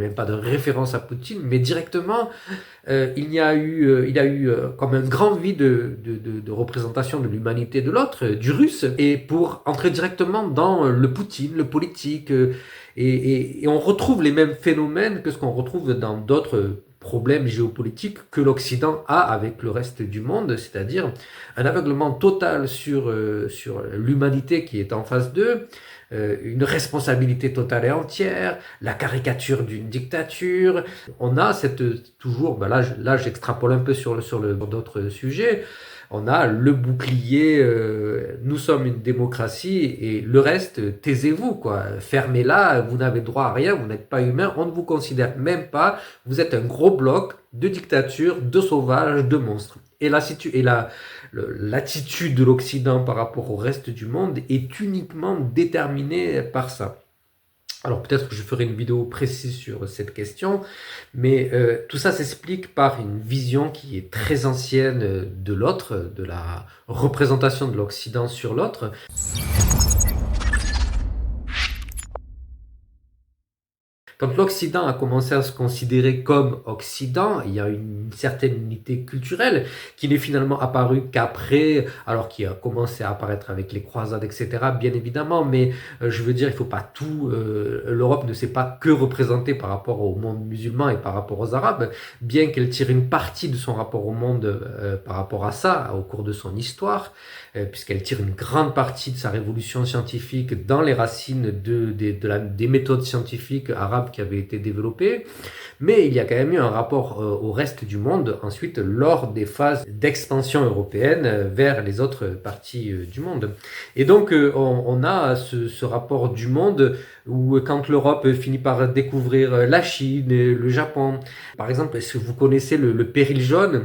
même pas de référence à Poutine, mais directement, il a eu comme un grand vide de représentation de l'humanité de l'autre, du russe, et pour entrer directement dans le Poutine, le politique, et on retrouve les mêmes phénomènes que ce qu'on retrouve dans d'autres problèmes géopolitiques que l'Occident a avec le reste du monde, c'est-à-dire un aveuglement total sur l'humanité qui est en face d'eux, une responsabilité totale et entière, la caricature d'une dictature. On a toujours, ben là j'extrapole un peu sur d'autres sujets, on a le bouclier, nous sommes une démocratie et le reste, taisez-vous, quoi. Fermez-la, vous n'avez droit à rien, vous n'êtes pas humain, on ne vous considère même pas, vous êtes un gros bloc de dictature, de sauvages, de monstres. L'attitude de l'Occident par rapport au reste du monde est uniquement déterminée par ça. Alors peut-être que je ferai une vidéo précise sur cette question, mais tout ça s'explique par une vision qui est très ancienne de l'autre, de la représentation de l'Occident sur l'autre. Quand l'Occident a commencé à se considérer comme Occident, il y a une certaine unité culturelle qui n'est finalement apparue qu'après, alors qui a commencé à apparaître avec les croisades, etc., bien évidemment, mais je veux dire, il ne faut pas tout... L'Europe ne s'est pas que représentée par rapport au monde musulman et par rapport aux Arabes, bien qu'elle tire une partie de son rapport au monde par rapport à ça, au cours de son histoire, puisqu'elle tire une grande partie de sa révolution scientifique dans les racines des méthodes scientifiques arabes qui avaient été développées, mais il y a quand même eu un rapport au reste du monde ensuite lors des phases d'expansion européenne vers les autres parties du monde. Et donc on a ce rapport du monde où quand l'Europe finit par découvrir la Chine, le Japon, par exemple, est-ce que vous connaissez le péril jaune?